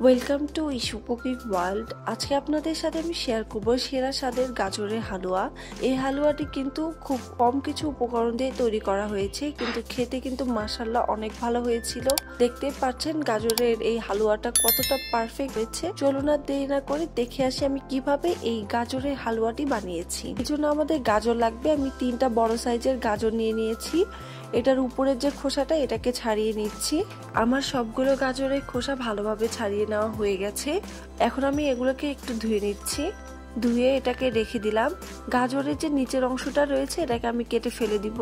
Welcome to issue cooking world. আজকে আপনাদের সাথে আমি শেয়ার করব সেরা স্বাদের গাজরের হালুয়া। এই হালুয়াটি কিন্তু খুব কম কিছু উপকরণ দিয়ে তৈরি করা হয়েছে, কিন্তু খেতে কিন্তু মাশাআল্লাহ অনেক ভালো হয়েছিল। দেখতে পাচ্ছেন গাজরের এই হালুয়াটা কতটা পারফেক্ট হয়েছে। চলুন আর দেরি না করে দেখে আসি আমি কিভাবে এই গাজরের হালুয়াটি বানিয়েছি। এই জন্য আমাদের গাজর লাগবে। আমি 3টা বড় সাইজের গাজর নিয়ে নিয়েছি। এটার উপরের যে খোসাটা এটাকে ছাড়িয়ে নিচ্ছি। আমার সবগুলো গাজরের খোসা ভালোভাবে ছাড়িয়ে নেওয়া হয়ে গেছে। এখন আমি এগুলোকে একটু ধুয়ে নিচ্ছি। ধুয়ে এটাকে রেখে দিলাম। গাজরের যে নিচের অংশটা রয়েছে এটাকে আমি কেটে ফেলে দিব।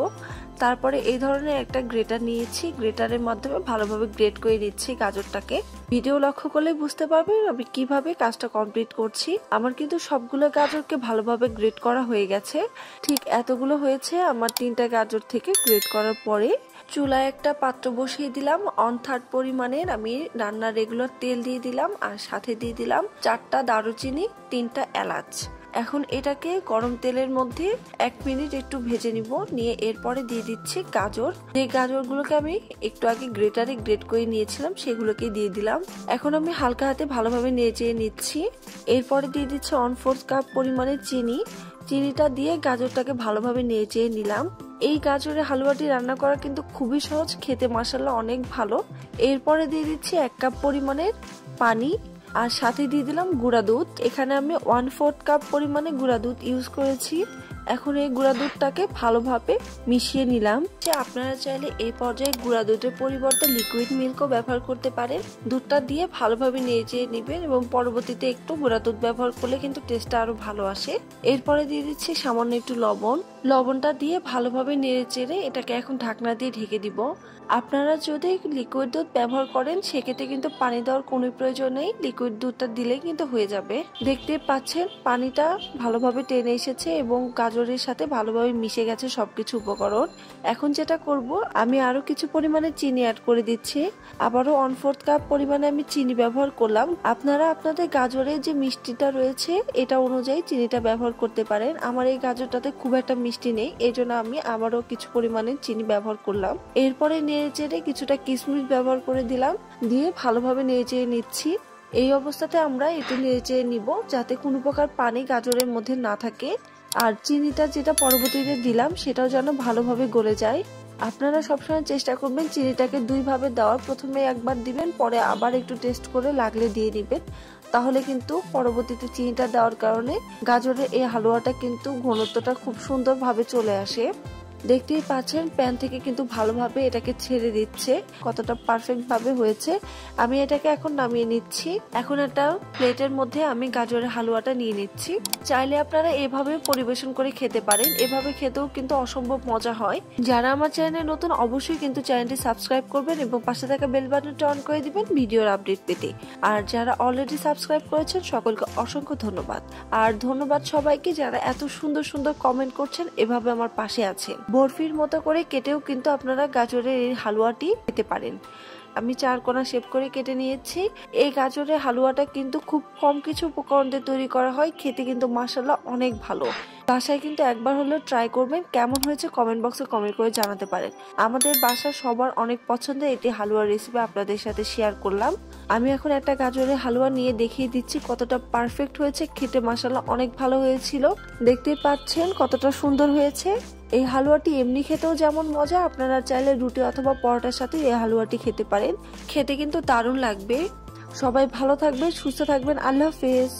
তারপরে এই ধরনের একটা গ্রেটার নিয়েছি। গ্রেটারের মাধ্যমে ভালোভাবে গ্রেট করে নিচ্ছি গাজরটাকে। ভিডিও লক্ষ্য করলে বুঝতে পারবেন আমি কিভাবে কাজটা কমপ্লিট করছি। আমার কিন্তু সবগুলো গাজরকে ভালোভাবে গ্রেট করা হয়ে গেছে। ঠিক এতগুলো হয়েছে আমার 3টা গাজর থেকে গ্রেট করার পরে। চুলায় একটা পাত্র বসিয়ে দিলাম। 1/3 পরিমাণের আমি রান্নার রেগুলার তেল দিয়ে দিলাম, আর সাথে দিয়ে দিলাম 4টা দারুচিনি, 3টা এলাচ। এখন এটাকে গরম তেলের মধ্যে 1 মিনিট একটু ভেজে নিব। নিয়ে এরপরে দিয়ে দিচ্ছি গাজর। যে গাজরগুলোকে আমি একটু আগে গ্রেটারে গ্রেট করে নিয়েছিলাম সেগুলোকে দিয়ে দিলাম। এখন আমি হালকা হাতে ভালোভাবে নেড়ে নিচ্ছি। এরপরে দিয়ে দিচ্ছি 1/4 কাপ পরিমাণের চিনি। চিনিটা দিয়ে গাজরটাকে ভালোভাবে নেড়ে নিলাম। এই গাজরের হালুয়াটি রান্না করা কিন্তু খুবই সহজ, খেতে মাশাআল্লাহ অনেক ভালো। এরপরে দিয়ে দিচ্ছি 1 কাপ পরিমাণের পানি, আর সাথে দিয়ে দিলাম গুঁড়া দুধ। এখানে আমি 1/4 কাপ পরিমাণে গুঁড়া দুধ ইউজ করেছি। এখন এই গুঁড়া দুধটাকে ভালোভাবে মিশিয়ে নিলাম। যে আপনারা চাইলে এই পর্যায়ে গুঁড়া দুধের পরিবর্তে লিকুইড মিল্কও ব্যবহার করতে পারেন। দুধটা দিয়ে ভালোভাবে নেড়ে নেবেন এবং পরবর্তীতে একটু গুঁড়া দুধ ব্যবহার করলে কিন্তু টেস্টটা আরো ভালো আসে। এরপরে দিয়ে দিচ্ছি সামান্য একটু লবণ। লবণটা দিয়ে ভালোভাবে নেড়ে চেড়ে এটাকে এখন ঢাকনা দিয়ে ঢেকে দিব। আপনারা যদি লিকুইড দুধ ব্যবহার করেন সেক্ষেত্রে কিন্তু পানি দেওয়ার কোনো প্রয়োজন নেই। লিকুইড দুধটা দিলে কিন্তু হয়ে যাবে। দেখতে পাচ্ছেন পানিটা ভালোভাবে টেনে এসেছে এবং গাজরের সাথে ভালোভাবে মিশে গেছে সবকিছু উপকরণ। এখন যেটা করব আমি আরো কিছু পরিমাণে চিনি অ্যাড করে দিচ্ছি। আবারও 1/4 কাপ পরিমাণে আমি চিনি ব্যবহার করলাম। আপনারা আপনাদের গাজরের যে মিষ্টিটা রয়েছে এটা অনুযায়ী চিনিটা ব্যবহার করতে পারেন। আমার এই গাজরটাতে খুব একটা মিষ্টি নেই, এই জন্য আমি আবারও কিছু পরিমাণে চিনি ব্যবহার করলাম। এরপরে নেড়ে চেড়ে কিছুটা কিশমিশ ব্যবহার করে দিলাম। দিয়ে ভালোভাবে নেড়ে চেড়ে নিচ্ছি। এই অবস্থাতে আমরা একটু নেড়ে চেড়ে নিব যাতে কোনো প্রকার পানি গাজরের মধ্যে না থাকে। আর চিনিটা যেটা পরবর্তীতে দিলাম সেটাও যেন ভালোভাবে গলে যায়। আপনারা সবসময় চেষ্টা করবেন চিনিটাকে 2 ভাবে দেওয়ার। প্রথমে একবার দিবেন, পরে আবার একটু টেস্ট করে লাগলে দিয়ে দিবেন। তাহলে কিন্তু পরবর্তীতে চিনিটা দেওয়ার কারণে গাজরের এই হালুয়াটা কিন্তু ঘনত্বটা খুব সুন্দরভাবে চলে আসে। দেখতেই পাচ্ছেন প্যান থেকে কিন্তু ভালোভাবে এটাকে ছেড়ে দিচ্ছে। কতটা পারফেক্ট ভাবে হয়েছে। আমি এটাকে এখন নামিয়ে নিচ্ছি। এখন একটা প্লেটের মধ্যে আমি গাজরের হালুয়াটা নিয়ে নিচ্ছি। চাইলে আপনারা এভাবে পরিবেশন করে খেতে পারেন। এভাবে খেতেও কিন্তু অসম্ভব মজা হয়। যারা আমার চ্যানেলে নতুন অবশ্যই কিন্তু চ্যানেলটি সাবস্ক্রাইব করবেন এবং পাশে থাকা বেল বাটনটা অন করে দিবেন ভিডিওর আপডেট পেতে। আর যারা অলরেডি সাবস্ক্রাইব করেছেন সকলকে অসংখ্য ধন্যবাদ। আর ধন্যবাদ সবাইকে যারা এত সুন্দর সুন্দর কমেন্ট করছেন, এভাবে আমার পাশে আছেন। বরফির মতো করে কেটেও কিন্তু আপনারা গাজরের এই হালুয়াটি খেতে পারেন। আমি 4 কোণা শেপ করে কেটে নিয়েছি। এই গাজরের হালুয়াটা কিন্তু খুব কম কিছু উপকরণ দিয়ে তৈরি করা হয়। খেতে কিন্তু মাশাআল্লাহ অনেক ভালো। বাসায় কিন্তু একবার হলেও ট্রাই করবেন। কেমন হয়েছে কমেন্ট বক্সে কমেন্ট করে জানাতে পারেন। আমাদের বাসার সবার অনেক পছন্দের এটি হালুয়ার রেসিপি আপনাদের সাথে শেয়ার করলাম। আমি এখন একটা গাজরের হালুয়া নিয়ে দেখিয়ে দিচ্ছি কতটা পারফেক্ট হয়েছে। খেতে মাশাআল্লাহ অনেক ভালো হয়েছিল। দেখতে পাচ্ছেন কতটা সুন্দর হয়েছে। এই হালুয়াটি এমনি খেতেও যেমন মজা, আপনারা চাইলে রুটি অথবা পরোটার সাথে এই হালুয়াটি খেতে পারেন। খেতে কিন্তু দারুণ লাগবে। সবাই ভালো থাকবেন, সুস্থ থাকবেন। আল্লাহ হাফেজ।